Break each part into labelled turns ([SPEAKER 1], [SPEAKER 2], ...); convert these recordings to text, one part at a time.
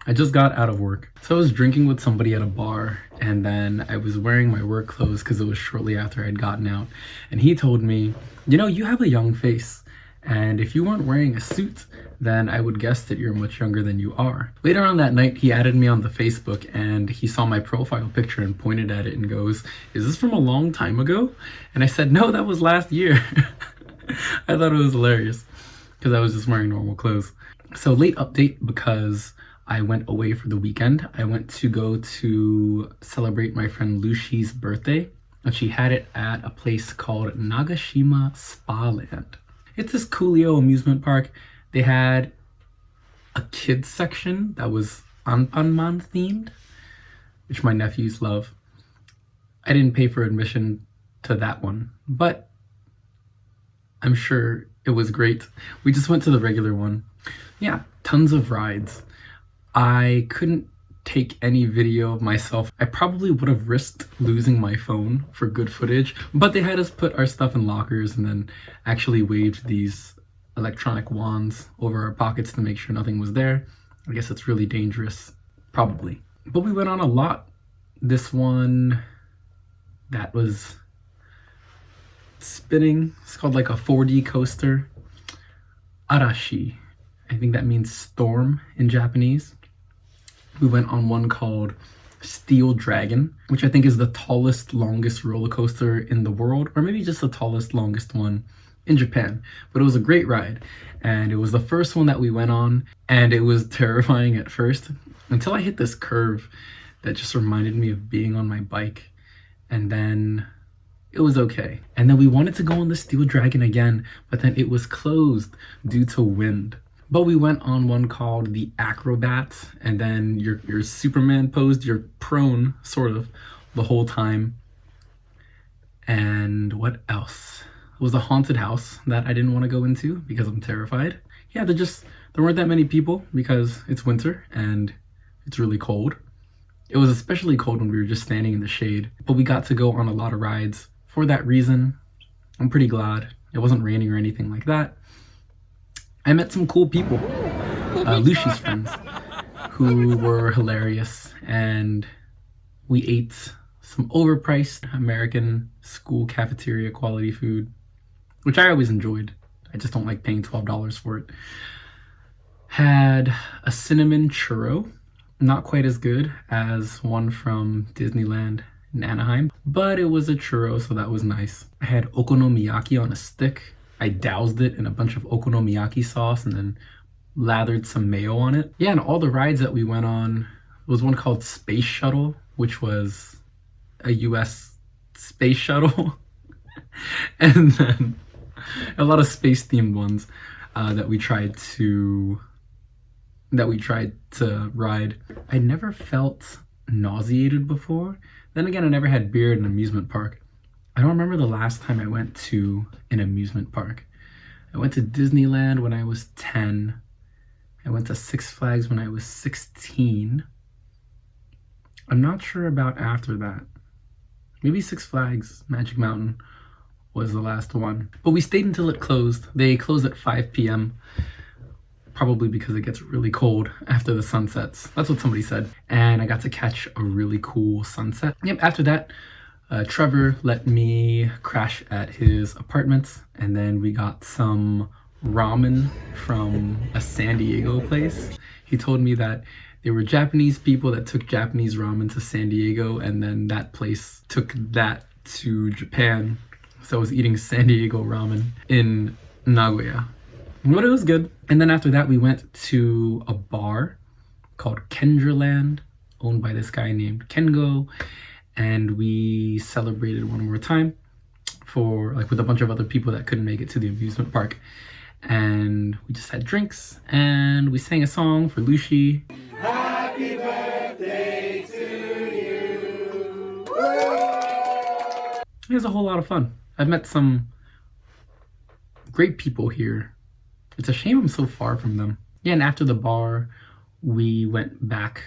[SPEAKER 1] I just got out of work. So I was drinking with somebody at a bar, and then I was wearing my work clothes because it was shortly after I'd gotten out. And he told me, you know, you have a young face. And if you weren't wearing a suit, then I would guess that you're much younger than you are. Later on that night, he added me on the Facebook and he saw my profile picture and pointed at it and goes, "Is this from a long time ago?" And I said, "No, that was last year." I thought it was hilarious because I was just wearing normal clothes. So late update because I went away for the weekend. I went to go to celebrate my friend Luxi's birthday, and she had it at a place called Nagashima Spaland. It's this coolio amusement park. They had a kids section that was Anpanman themed, which my nephews love. I didn't pay for admission to that one, but I'm sure it was great. We just went to the regular one. Yeah, tons of rides. I couldn't take any video of myself. I probably would have risked losing my phone for good footage, but they had us put our stuff in lockers and then actually waved these electronic wands over our pockets to make sure nothing was there. I guess it's really dangerous, probably. But we went on a lot. This one that was spinning, it's called like a 4D coaster. Arashi, I think that means storm in Japanese. We went on one called Steel Dragon, which I think is the tallest, longest roller coaster in the world, or maybe just the tallest, longest one in Japan. But it was a great ride, and it was the first one that we went on, and it was terrifying at first until I hit this curve that just reminded me of being on my bike, and then it was okay. And then we wanted to go on the Steel Dragon again, but then it was closed due to wind. But we went on one called the Acrobat, and then you're Superman posed, you're prone, sort of, the whole time. And what else? It was a haunted house that I didn't want to go into because I'm terrified. Yeah, there weren't that many people because it's winter and it's really cold. It was especially cold when we were just standing in the shade, but we got to go on a lot of rides. For that reason, I'm pretty glad. It wasn't raining or anything like that. I met some cool people, Luxi's friends, who were hilarious, and we ate some overpriced American school cafeteria quality food, which I always enjoyed. I just don't like paying $12 for it. Had a cinnamon churro, not quite as good as one from Disneyland in Anaheim, but it was a churro, so that was nice. I had okonomiyaki on a stick. I doused it in a bunch of okonomiyaki sauce and then lathered some mayo on it. Yeah, and all the rides that we went on, there was one called Space Shuttle, which was a US space shuttle. And then a lot of space themed ones that we tried to ride. I never felt nauseated before. Then again, I never had beer at an amusement park. I don't remember the last time I went to an amusement park. I went to Disneyland when I was 10. I went to Six Flags when I was 16. I'm not sure about after that. Maybe Six Flags Magic Mountain was the last one. But we stayed until it closed. They closed at 5 p.m. Probably because it gets really cold after the sun sets. That's what somebody said. And I got to catch a really cool sunset. Yep, after that, Trevor let me crash at his apartment, and then we got some ramen from a San Diego place. He told me that there were Japanese people that took Japanese ramen to San Diego, and then that place took that to Japan. So I was eating San Diego ramen in Nagoya. But it was good. And then after that, we went to a bar called Kendraland, owned by this guy named Kengo. And we celebrated one more time with a bunch of other people that couldn't make it to the amusement park. And we just had drinks and we sang a song for Luxi. Happy birthday to you. It was a whole lot of fun. I've met some great people here. It's a shame I'm so far from them. Yeah, and after the bar, I went back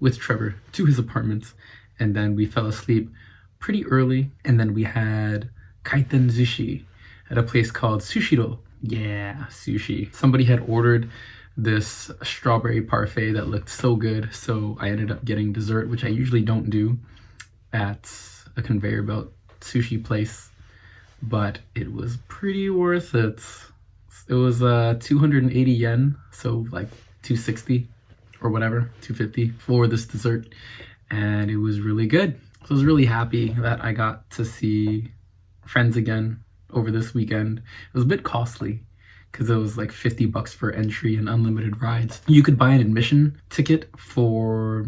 [SPEAKER 1] with Trevor to his apartment. And then we fell asleep pretty early. And then we had kaiten sushi at a place called Sushiro. Yeah, sushi. Somebody had ordered this strawberry parfait that looked so good, so I ended up getting dessert, which I usually don't do at a conveyor belt sushi place, but it was pretty worth it. It was 280 yen, so like 260 or whatever, 250 for this dessert, and it was really good. So I was really happy that I got to see friends again over this weekend. It was a bit costly because it was like 50 bucks for entry and unlimited rides. You could buy an admission ticket for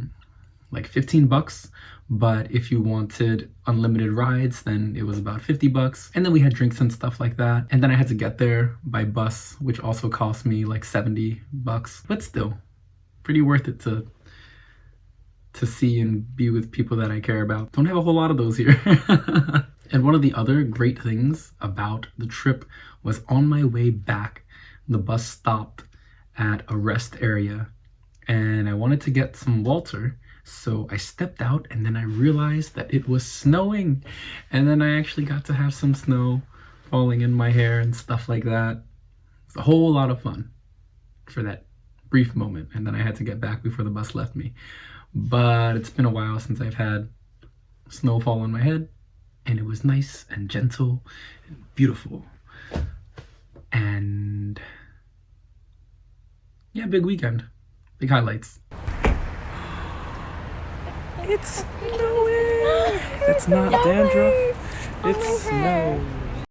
[SPEAKER 1] like 15 bucks, but if you wanted unlimited rides, then it was about 50 bucks. And then we had drinks and stuff like that. And then I had to get there by bus, which also cost me like 70 bucks, but still pretty worth it to see and be with people that I care about. Don't have a whole lot of those here. And one of the other great things about the trip was on my way back, the bus stopped at a rest area and I wanted to get some water. So I stepped out and then I realized that it was snowing. And then I actually got to have some snow falling in my hair and stuff like that. It's a whole lot of fun for that brief moment. And then I had to get back before the bus left me. But it's been a while since I've had snow fall on my head. And it was nice and gentle and beautiful. And yeah, big weekend. Big highlights.
[SPEAKER 2] It's snowing! It's not dandruff, it's snow.